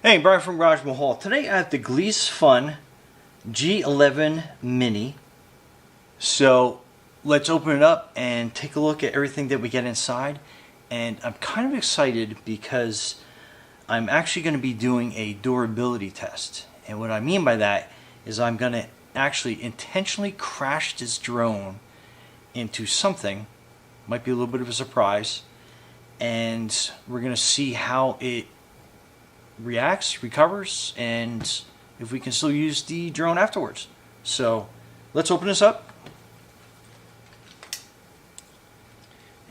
Hey, Brian from Garage Mahal. Today I have the Gliese Fun G11 Mini. So let's open it up and take a look at everything that we get inside. And I'm kind of excited because I'm actually going to be doing a durability test. And what I mean by that is I'm going to actually intentionally crash this drone into something. Might be a little bit of a surprise. And we're going to see how it reacts, recovers, and if we can still use the drone afterwards. So let's open this up.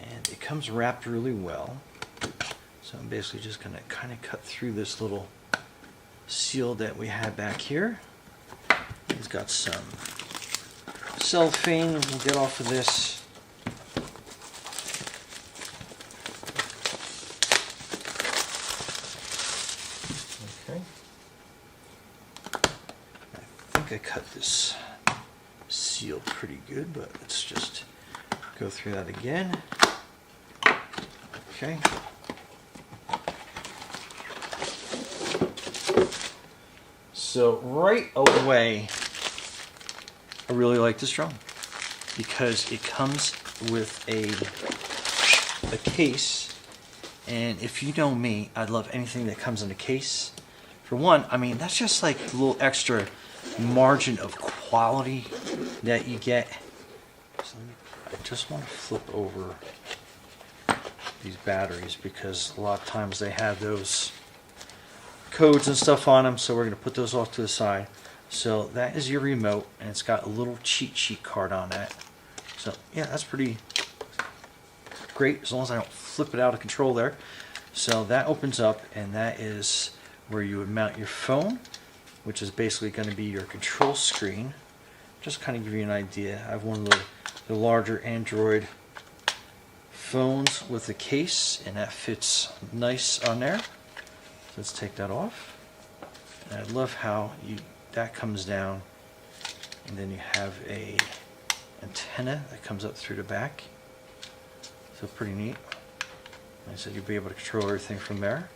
And it comes wrapped really well. So I'm basically just going to kind of cut through this little seal that we had back here. It's got some cellophane we'll get off of this. I cut this seal pretty good, but let's just go through that again. Okay. So right away, I really like this drone because it comes with a case, and if you know me, I love anything that comes in a case. For one, I mean, that's just like a little extra margin of quality that you get. So I just want to flip over these batteries because a lot of times they have those codes and stuff on them, so we're going to put those off to the side. So that is your remote, and it's got a little cheat sheet card on that. So yeah, that's pretty great as long as I don't flip it out of control there. So that opens up, and that is where you would mount your phone, which is basically going to be your control screen. Just kind of give you an idea. I have one of the larger Android phones with a case, and that fits nice on there. So let's take that off. And I love how that comes down, and then you have a antenna that comes up through the back. So pretty neat. Like I said, you'll be able to control everything from there.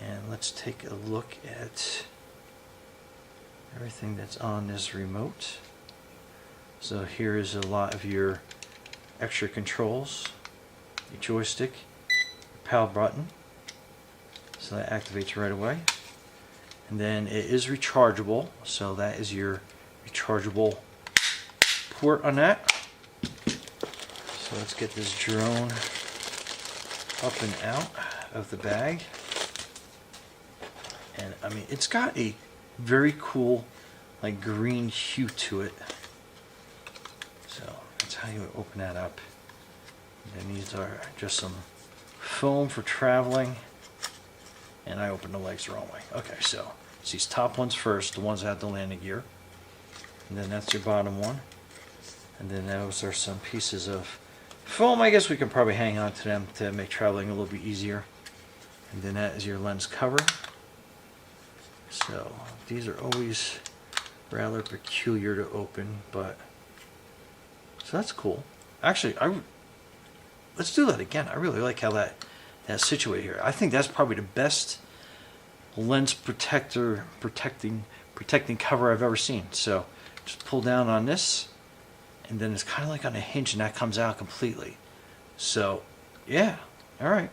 And let's take a look at everything that's on this remote. So here is a lot of your extra controls. Your joystick, your power button. So that activates right away. And then it is rechargeable. So that is your rechargeable port on that. So let's get this drone up and out of the bag. And I mean, it's got a very cool, like, green hue to it. So that's how you would open that up. And these are just some foam for traveling. And I opened the legs the wrong way. Okay, so it's these top ones first, the ones that have the landing gear. And then that's your bottom one. And then those are some pieces of foam. I guess we can probably hang on to them to make traveling a little bit easier. And then that is your lens cover. So these are always rather peculiar to open, but so that's cool. Actually, let's do that again. I really like how that's situated here. I think that's probably the best lens protecting cover I've ever seen. So just pull down on this, and then it's kind of like on a hinge, and that comes out completely. So yeah, all right.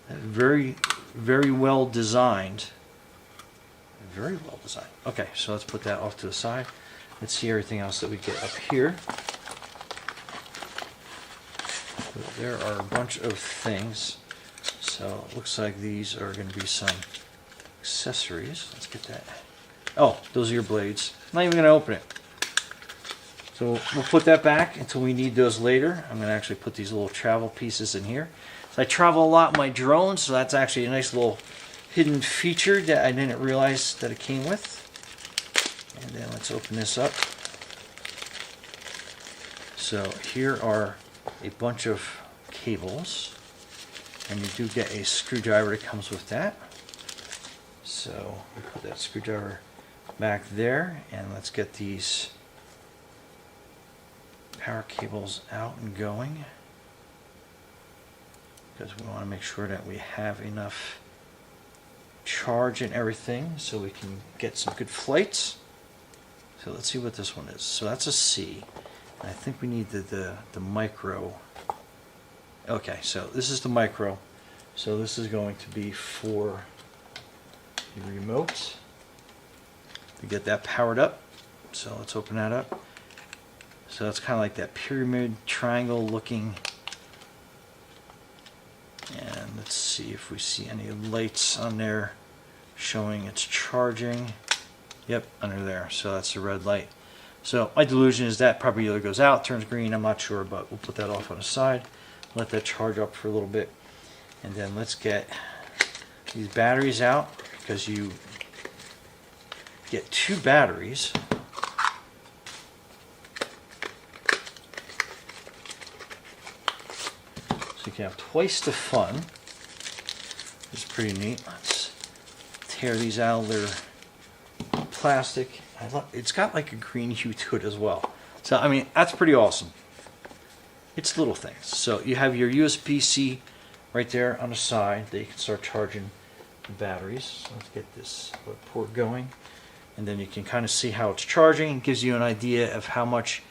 Very, very well designed. Very well designed. Okay, so let's put that off to the side. Let's see everything else that we get up here. So there are a bunch of things. So it looks like these are going to be some accessories. Let's get that. Oh, those are your blades. I'm not even going to open it. So we'll put that back until we need those later. I'm going to actually put these little travel pieces in here. So I travel a lot in my drone, so that's actually a nice little hidden feature that I didn't realize that it came with. And then let's open this up. So here are a bunch of cables, and you do get a screwdriver that comes with that. So we put that screwdriver back there, and let's get these power cables out and going. because we want to make sure that we have enough charge and everything so we can get some good flights. So let's see what this one is. So that's a C. And I think we need the micro. Okay, so this is the micro. So this is going to be for the remote to get that powered up. So let's open that up. So it's kind of like that pyramid triangle looking. And let's see if we see any lights on there showing it's charging. Yep, under there. So that's the red light. So my delusion is that probably either goes out, turns green, I'm not sure, but we'll put that off on the side. Let that charge up for a little bit. And then let's get these batteries out, because you get 2 batteries. So you can have twice the fun. It's pretty neat. Let's tear these out of their plastic. It's got like a green hue to it as well. So I mean, that's pretty awesome. It's little things. So you have your USB-C right there on the side that you can start charging the batteries. So let's get this port going. And then you can kind of see how it's charging. It gives you an idea of how much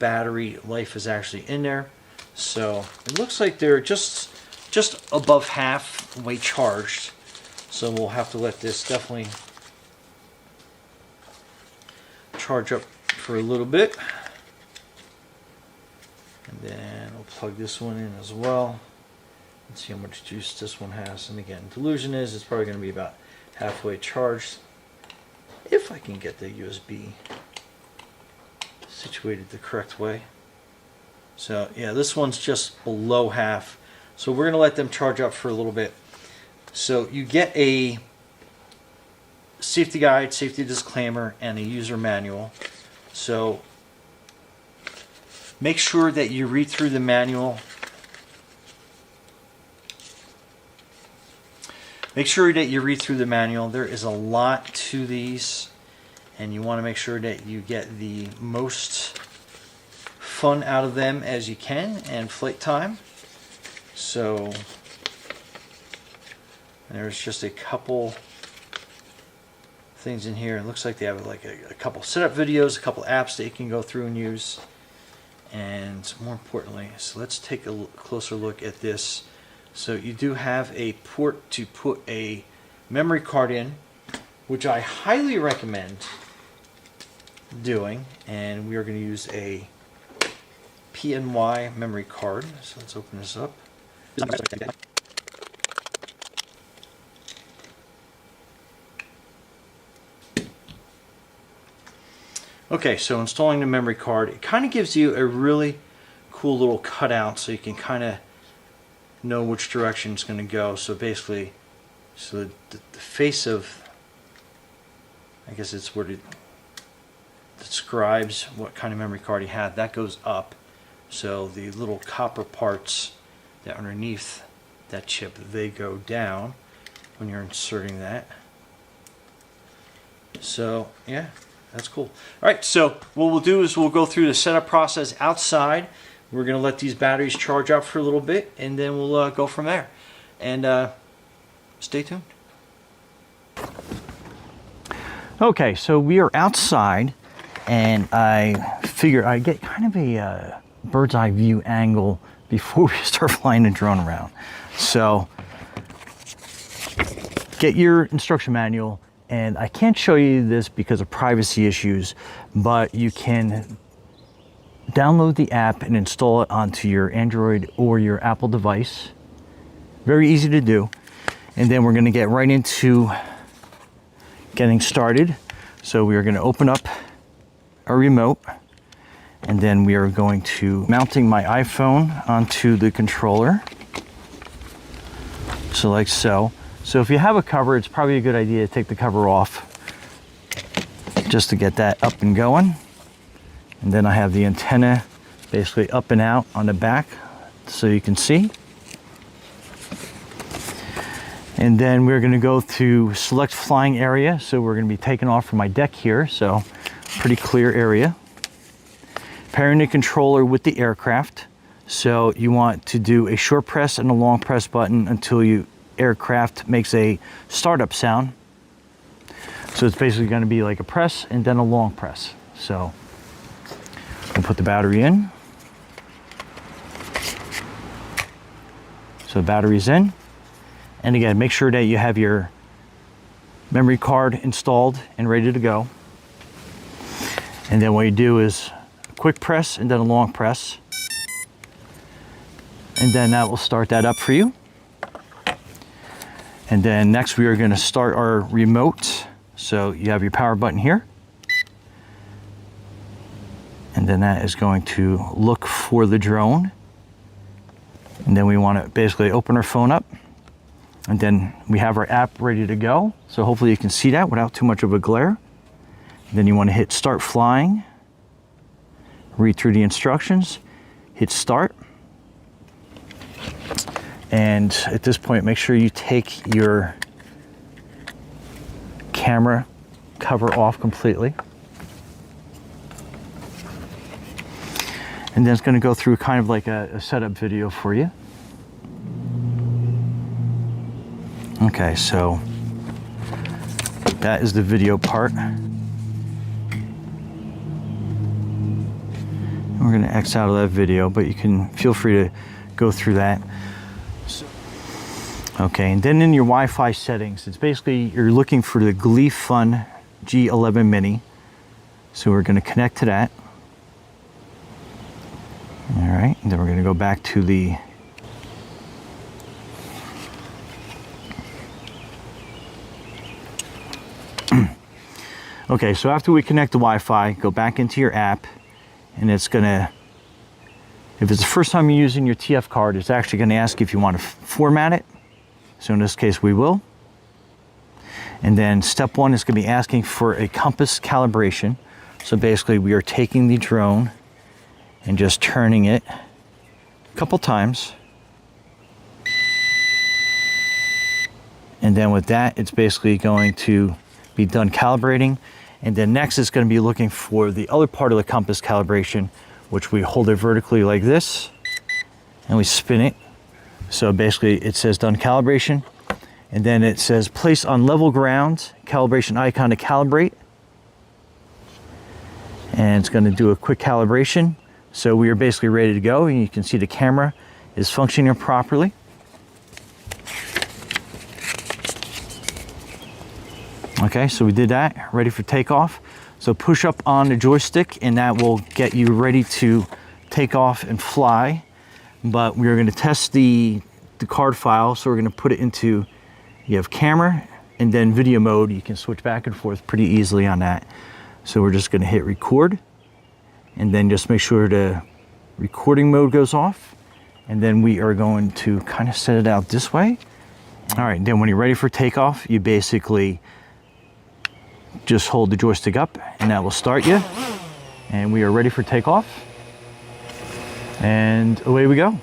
battery life is actually in there. So it looks like they're just above halfway charged. So we'll have to let this definitely charge up for a little bit. And then we'll plug this one in as well. Let's see how much juice this one has. And again, delusion is it's probably going to be about halfway charged. If I can get the USB situated the correct way. So yeah, this one's just below half. So we're going to let them charge up for a little bit. So you get a safety guide, safety disclaimer, and a user manual. So make sure that you read through the manual. Make sure that you read through the manual. There is a lot to these, and you want to make sure that you get the most fun out of them as you can and flight time. So there's just a couple things in here. It looks like they have like a couple setup videos, a couple apps that you can go through and use. And more importantly, so let's take a closer look at this. So you do have a port to put a memory card in, which I highly recommend doing. And we are going to use a PNY memory card. So let's open this up. Okay, so installing the memory card, it kind of gives you a really cool little cutout so you can kind of know which direction it's going to go. So basically, so the face of, I guess it's what it describes what kind of memory card you have, that goes up. So the little copper parts that are underneath that chip, they go down when you're inserting that. So yeah, that's cool. All right, so what we'll do is we'll go through the setup process outside. We're going to let these batteries charge up for a little bit, and then we'll go from there. And stay tuned. Okay, so we are outside, and I figure I get kind of a bird's eye view angle before we start flying the drone around. So get your instruction manual, and I can't show you this because of privacy issues, but you can download the app and install it onto your Android or your Apple device. Very easy to do. And then we're going to get right into getting started. So we are going to open up our remote, and then we are going to mounting my iPhone onto the controller. So like so. So if you have a cover, it's probably a good idea to take the cover off just to get that up and going. And then I have the antenna basically up and out on the back so you can see. And then we're going to go to select flying area. So we're going to be taking off from my deck here. So pretty clear area. Pairing the controller with the aircraft. So you want to do a short press and a long press button until you aircraft makes a startup sound. So it's basically going to be like a press and then a long press. So we'll put the battery in. So the battery's in. And again, make sure that you have your memory card installed and ready to go. And then what you do is a quick press and then a long press. And then that will start that up for you. And then next we are going to start our remote. So you have your power button here. And then that is going to look for the drone. And then we want to basically open our phone up. And then we have our app ready to go. So hopefully you can see that without too much of a glare. And then you want to hit start flying. Read through the instructions. Hit start. And at this point, make sure you take your camera cover off completely. And then it's going to go through kind of like a setup video for you. Okay, so that is the video part. And we're going to X out of that video, but you can feel free to go through that. Okay, and then in your Wi-Fi settings, it's basically you're looking for the Gleefun G11 Mini. So we're going to connect to that. All right, and then we're going to go back to the okay, so after we connect the Wi-Fi, go back into your app, and it's going to, if it's the first time you're using your TF card, it's actually going to ask you if you want to format it. So in this case, we will. And then step one is going to be asking for a compass calibration. So basically, we are taking the drone and just turning it a couple times. And then with that, it's basically going to be done calibrating. And then next it's going to be looking for the other part of the compass calibration, which we hold it vertically like this, and we spin it. So basically it says done calibration, and then it says place on level ground, calibration icon to calibrate. And it's going to do a quick calibration. So we are basically ready to go, and you can see the camera is functioning properly. Okay, so we did that, ready for takeoff. So push up on the joystick and that will get you ready to take off and fly. But we are going to test the card file, so we're going to put it into, you have camera and then video mode. You can switch back and forth pretty easily on that. So we're just going to hit record, and then just make sure the recording mode goes off, and then we are going to kind of set it out this way. All right, then when you're ready for takeoff, you basically just hold the joystick up and that will start you, and we are ready for takeoff, and away we go.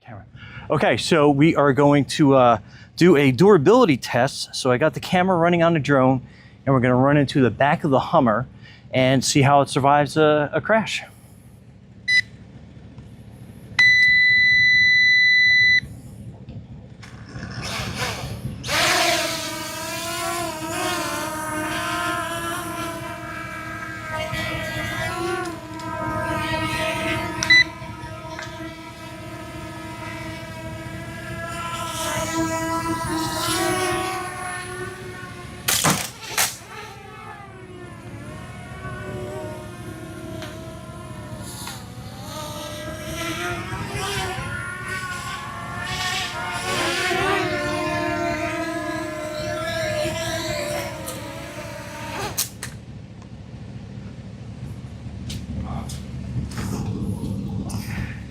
Camera. Okay, so we are going to do a durability test. So I got the camera running on the drone, and we're going to run into the back of the Hummer and see how it survives a crash.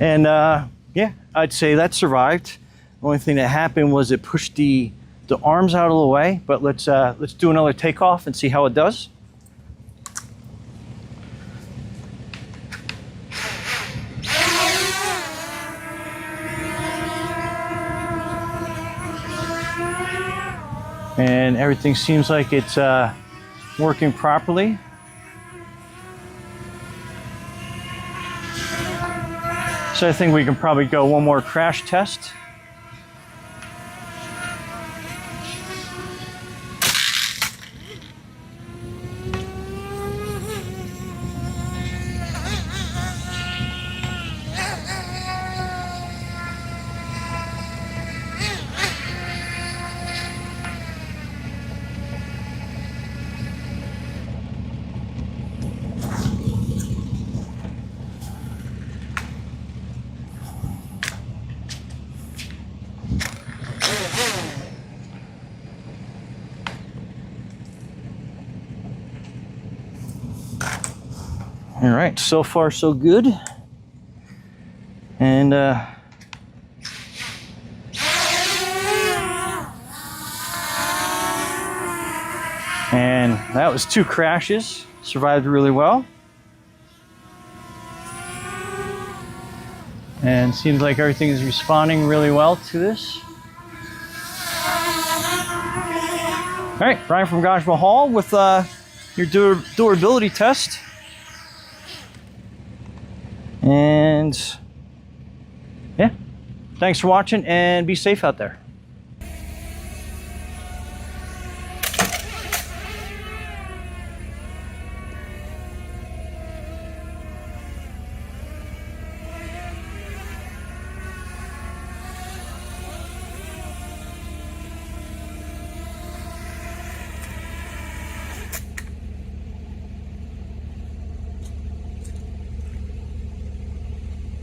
And yeah, I'd say that survived. The only thing that happened was it pushed the arms out of the way. But let's do another takeoff and see how it does. And everything seems like it's working properly. So I think we can probably go one more crash test. All right, so far so good. And that was 2 crashes. Survived really well. And seems like everything is responding really well to this. All right, Brian from Taj Mahal with your durability test. And yeah, thanks for watching and be safe out there.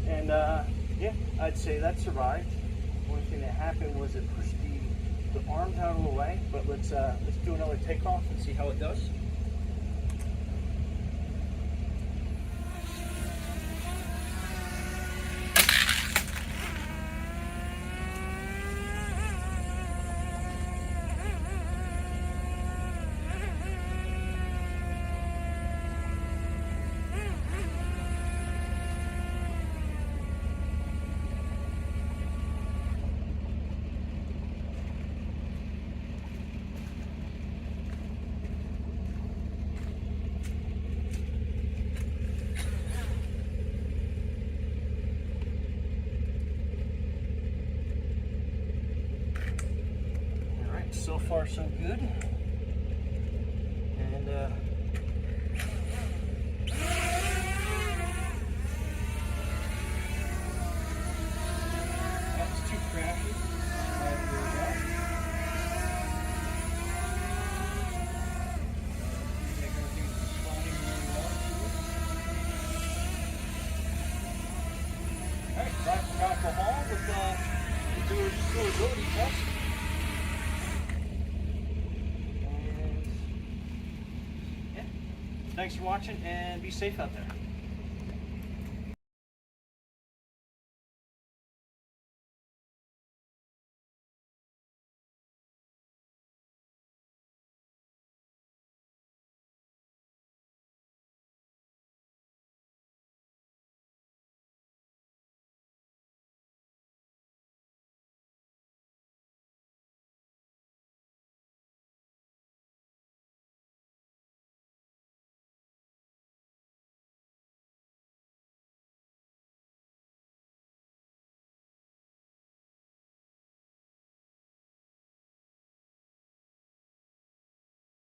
And yeah, I'd say that survived. One thing that happened was it pushed the arms out of the way. But let's do another takeoff and see how it does. So far so good. And that was 2 crashes. Alright, back from Taj Mahal with the durability test. Thanks for watching and be safe out there.